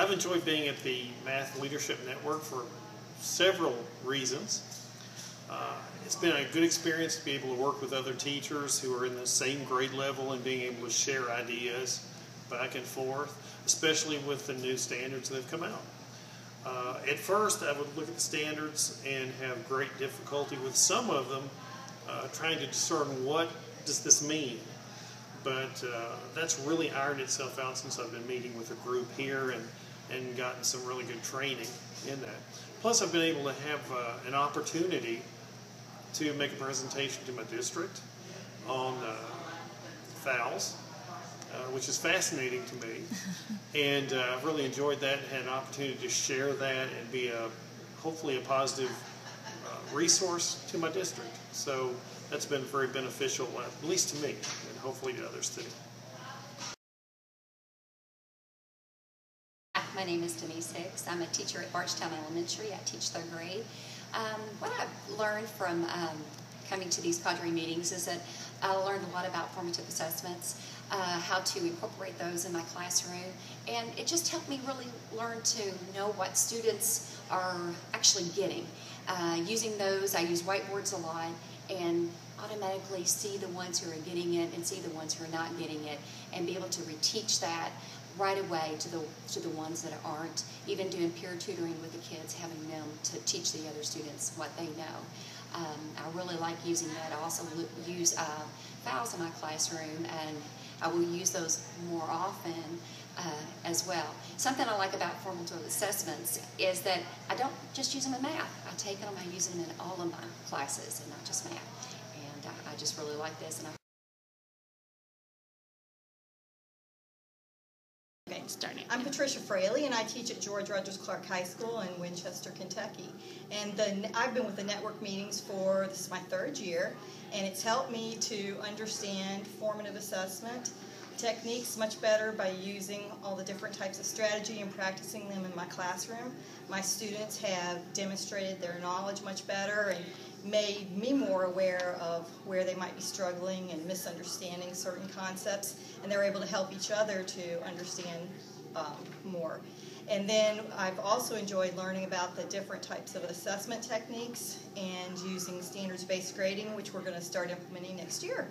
I've enjoyed being at the Math Leadership Network for several reasons. It's been a good experience to be able to work with other teachers who are in the same grade level and being able to share ideas back and forth, especially with the new standards that have come out. At first, I would look at the standards and have great difficulty with some of them, trying to discern what does this mean. But that's really ironed itself out since I've been meeting with a group here and gotten some really good training in that. Plus, I've been able to have an opportunity to make a presentation to my district on FALs, which is fascinating to me. And I've really enjoyed that and had an opportunity to share that and be hopefully a positive resource to my district. So that's been very beneficial, at least to me, and hopefully to others too. My name is Denise Hicks. I'm a teacher at Barchtown Elementary. I teach 3rd grade. What I've learned from coming to these cadre meetings is that I learned a lot about formative assessments, how to incorporate those in my classroom, and it just helped me really learn to know what students are actually getting. Using those, I use whiteboards a lot and automatically see the ones who are getting it and see the ones who are not getting it, and be able to reteach that right away to the ones that aren't. Even doing peer tutoring with the kids, having them to teach the other students what they know. I really like using that. I also use FALs in my classroom, and I will use those more often as well. Something I like about formative assessments is that I don't just use them in math. I take them, I use them in all of my classes and not just math. And I just really like this. And I'm Patricia Fraley, and I teach at George Rogers Clark High School in Winchester, Kentucky. And I've been with the network meetings for, this is my 3rd year, and it's helped me to understand formative assessment techniques much better by using all the different types of strategy and practicing them in my classroom. My students have demonstrated their knowledge much better and made me more aware of where they might be struggling and misunderstanding certain concepts, and they're able to help each other to understand more. And then I've also enjoyed learning about the different types of assessment techniques and using standards-based grading, which we're going to start implementing next year.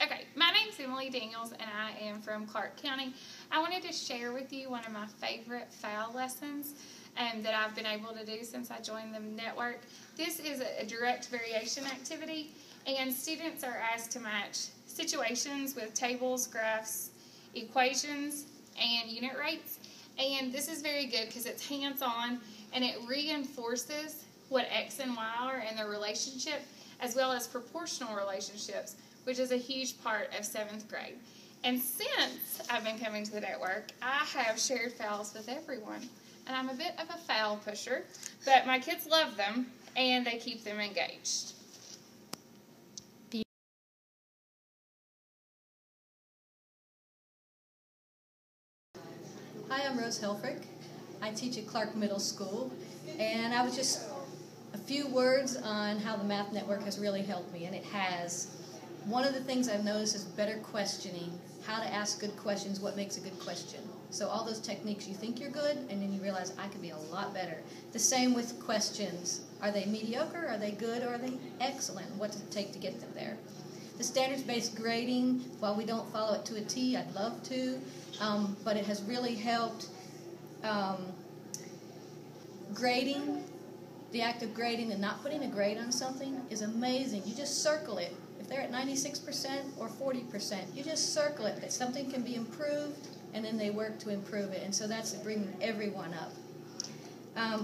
Okay, my name's Emily Daniels, and I am from Clark County. I wanted to share with you one of my favorite FAL lessons that I've been able to do since I joined the network. This is a direct variation activity, and students are asked to match situations with tables, graphs, equations, and unit rates. And this is very good because it's hands-on, and it reinforces what X and Y are in their relationship, as well as proportional relationships, which is a huge part of 7th grade. And since I've been coming to the network, I have shared FALs with everyone. And I'm a bit of a FAL pusher, but my kids love them, and they keep them engaged. Hi, I'm Rose Helfrich. I teach at Clark Middle School, and I was just a few words on how the Math Network has really helped me, and it has. One of the things I've noticed is better questioning, how to ask good questions, what makes a good question. So all those techniques, you think you're good, and then you realize I could be a lot better. The same with questions. Are they mediocre, are they good, or are they excellent? What does it take to get them there? The standards-based grading, while we don't follow it to a T, I'd love to, but it has really helped. Grading, the act of grading and not putting a grade on something is amazing. You just circle it. If they're at 96% or 40%, you just circle it, that something can be improved, and then they work to improve it. And so that's bringing everyone up.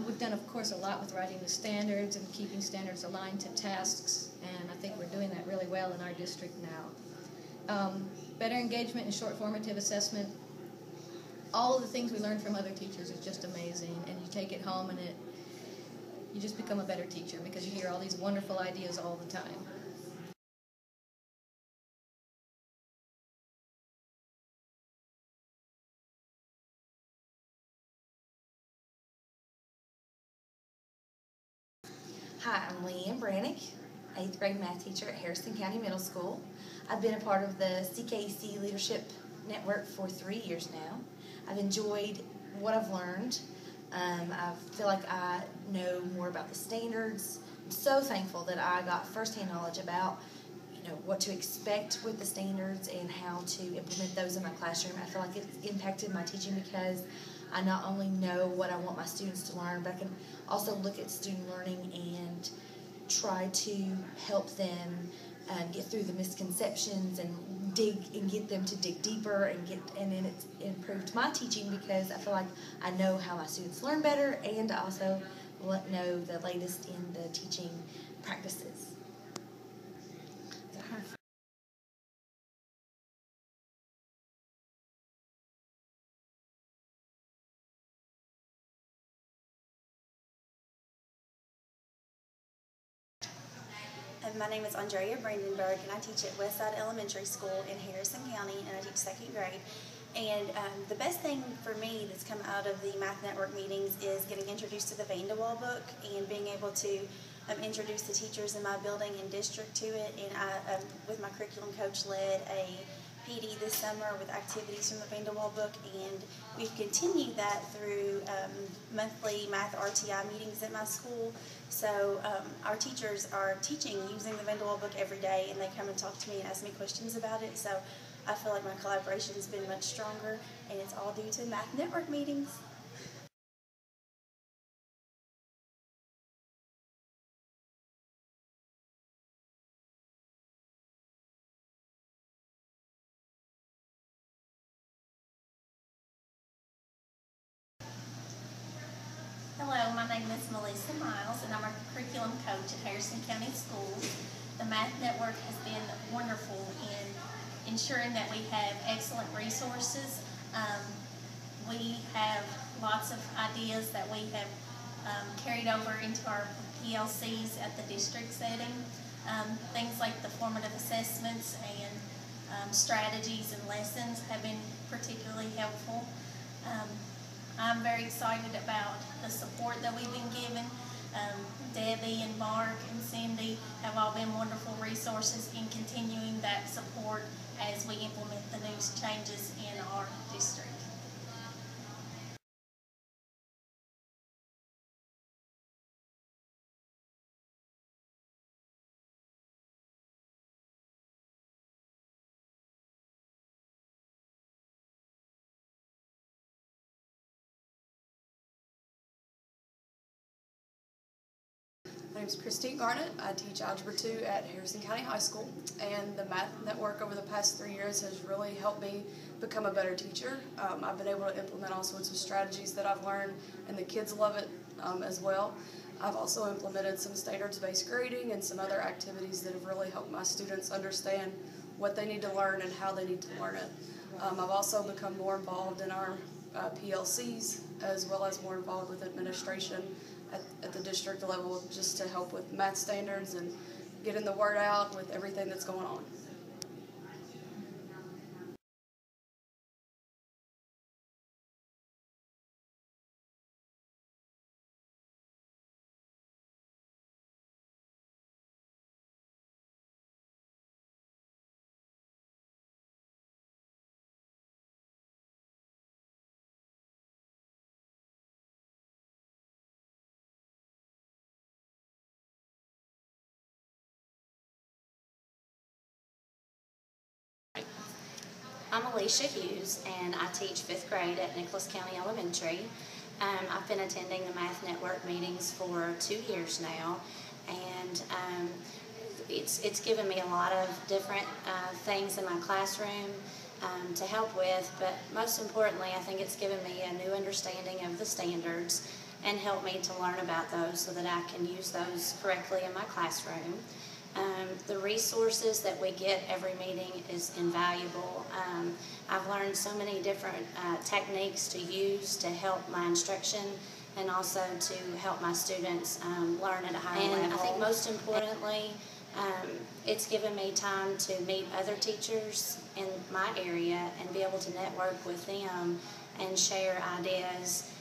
We've done, of course, a lot with writing the standards and keeping standards aligned to tasks, and I think we're doing that really well in our district now. Better engagement in short formative assessment. All of the things we learn from other teachers is just amazing, and you take it home and you just become a better teacher because you hear all these wonderful ideas all the time. Hi, I'm Leanne Brannick. 8th grade math teacher at Harrison County Middle School. I've been a part of the CKEC Leadership Network for 3 years now. I've enjoyed what I've learned. I feel like I know more about the standards. I'm so thankful that I got firsthand knowledge about what to expect with the standards and how to implement those in my classroom. I feel like it's impacted my teaching because I not only know what I want my students to learn, but I can also look at student learning and try to help them get through the misconceptions and get them to dig deeper and then it's improved my teaching because I feel like I know how my students learn better and I also know the latest in the teaching practices. My name is Andrea Brandenburg, and I teach at Westside Elementary School in Harrison County, and I teach 2nd grade. And the best thing for me that's come out of the Math Network meetings is getting introduced to the Vanderwall book and being able to introduce the teachers in my building and district to it. And I, with my curriculum coach, led a PD this summer with activities from the Vanderwall book, and we've continued that through monthly math RTI meetings at my school. So our teachers are teaching using the Vanderwall book every day, and they come and talk to me and ask me questions about it. So I feel like my collaboration has been much stronger, and it's all due to Math Network meetings. Hello, my name is Melissa Miles, and I'm a curriculum coach at Harrison County Schools. The Math Network has been wonderful in ensuring that we have excellent resources. We have lots of ideas that we have carried over into our PLCs at the district setting. Things like the formative assessments and strategies and lessons have been particularly helpful. I'm very excited about the support that we've been given. Debbie and Mark and Cindy have all been wonderful resources in continuing that support as we implement the new changes in our district. My name is Christine Garnett. I teach Algebra 2 at Harrison County High School, and the Math Network over the past 3 years has really helped me become a better teacher. I've been able to implement all sorts of strategies that I've learned, and the kids love it as well. I've also implemented some standards-based grading and some other activities that have really helped my students understand what they need to learn and how they need to learn it. I've also become more involved in our PLCs as well as more involved with administration at the district level just to help with math standards and getting the word out with everything that's going on. I'm Alicia Hughes, and I teach 5th grade at Nicholas County Elementary. I've been attending the Math Network meetings for 2 years now, and it's given me a lot of different things in my classroom to help with, but most importantly, I think it's given me a new understanding of the standards and helped me to learn about those so that I can use those correctly in my classroom. The resources that we get every meeting is invaluable. I've learned so many different techniques to use to help my instruction and also to help my students learn at a higher level. And I think most importantly, it's given me time to meet other teachers in my area and be able to network with them and share ideas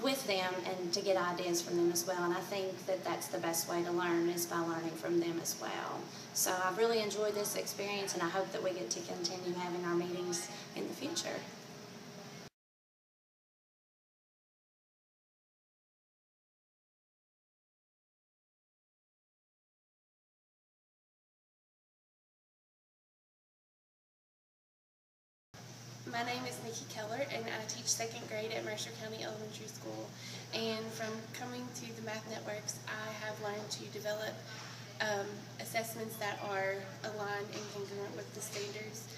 with them and to get ideas from them as well. And I think that that's the best way to learn, is by learning from them as well. So I've really enjoyed this experience, and I hope that we get to continue having our meetings in the future. My name is Nikki Keller, and I teach second grade at Mercer County Elementary School. And from coming to the Math Networks, I have learned to develop assessments that are aligned and congruent with the standards,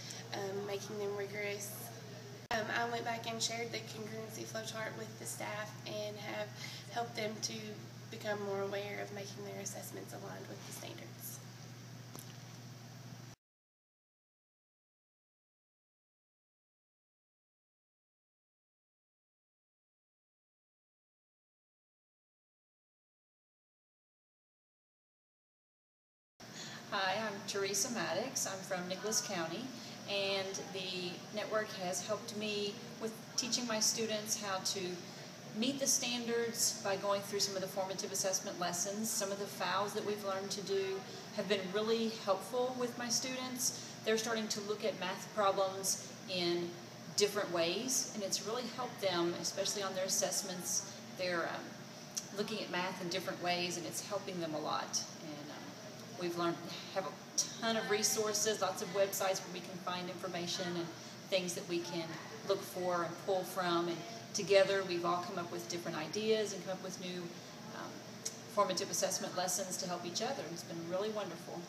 making them rigorous. I went back and shared the congruency flowchart with the staff and have helped them to become more aware of making their assessments aligned with the standards. Hi, I'm Teresa Maddox. I'm from Nicholas County, and the network has helped me with teaching my students how to meet the standards by going through some of the formative assessment lessons. Some of the FOWs that we've learned to do have been really helpful with my students. They're starting to look at math problems in different ways, and it's really helped them, especially on their assessments. They're looking at math in different ways, and it's helping them a lot. We've learned, have a ton of resources, lots of websites where we can find information and things that we can look for and pull from. And together we've all come up with different ideas and come up with new formative assessment lessons to help each other. It's been really wonderful.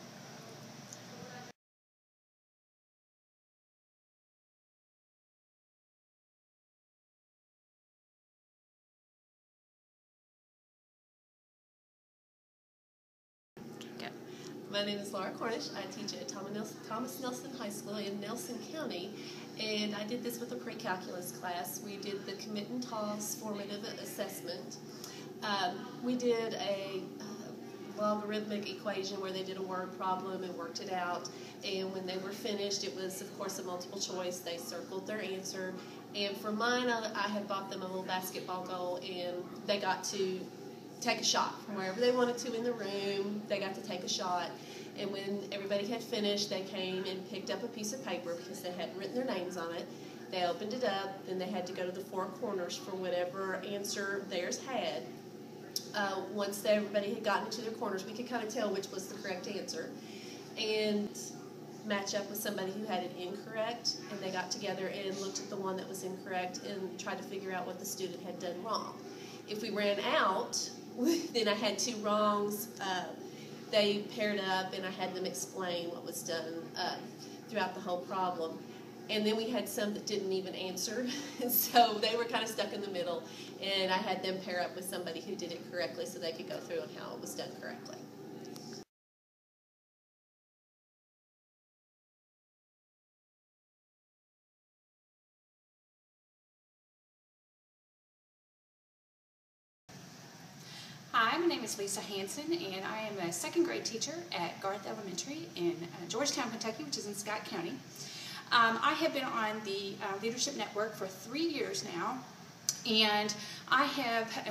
My name is Laura Cornish. I teach at Thomas Nelson High School in Nelson County, and I did this with a pre-calculus class. We did the commit and toss formative assessment. We did a logarithmic equation where they did a word problem and worked it out, and when they were finished, it was, of course, a multiple choice. They circled their answer, and for mine, I had bought them a little basketball goal, and they got to take a shot from wherever they wanted to in the room. They got to take a shot, and when everybody had finished, they came and picked up a piece of paper because they hadn't written their names on it. They opened it up, then they had to go to the four corners for whatever answer theirs had. Once everybody had gotten into their corners, we could kind of tell which was the correct answer and match up with somebody who had it incorrect, and they got together and looked at the one that was incorrect and tried to figure out what the student had done wrong. If we ran out, then I had two wrongs. They paired up, and I had them explain what was done throughout the whole problem. And then we had some that didn't even answer, so they were kind of stuck in the middle, and I had them pair up with somebody who did it correctly so they could go through on how it was done correctly. Hi, my name is Lisa Hanson, and I am a second grade teacher at Garth Elementary in Georgetown, Kentucky, which is in Scott County. I have been on the Leadership Network for 3 years now, and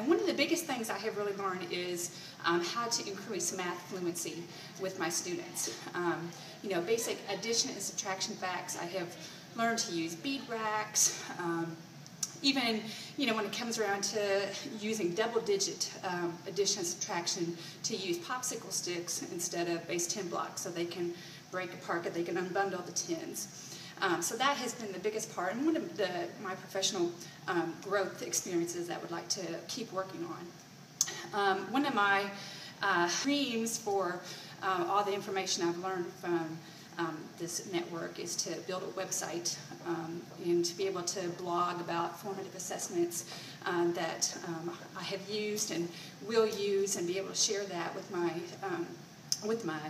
one of the biggest things I have really learned is how to increase math fluency with my students. Basic addition and subtraction facts. I have learned to use bead racks. Even, when it comes around to using double-digit addition and subtraction, to use popsicle sticks instead of base 10 blocks so they can break apart, they can unbundle the tens. So that has been the biggest part, and one of my professional growth experiences that I would like to keep working on. One of my dreams for all the information I've learned from this network is to build a website and to be able to blog about formative assessments that I have used and will use, and be able to share that with my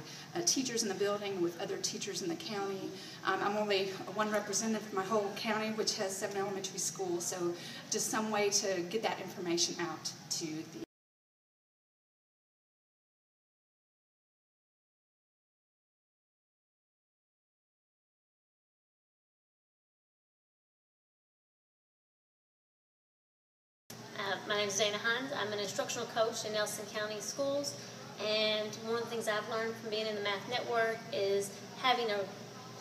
teachers in the building, with other teachers in the county. I'm only one representative of my whole county, which has 7 elementary schools, so just some way to get that information out to the name is Dana Hines. I'm an instructional coach in Nelson County Schools, and one of the things I've learned from being in the Math Network is having a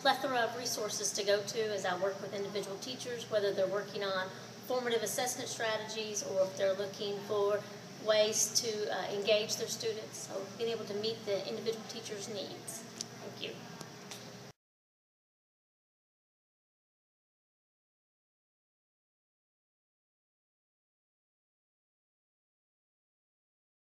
plethora of resources to go to as I work with individual teachers, whether they're working on formative assessment strategies or if they're looking for ways to engage their students. So being able to meet the individual teacher's needs. Thank you.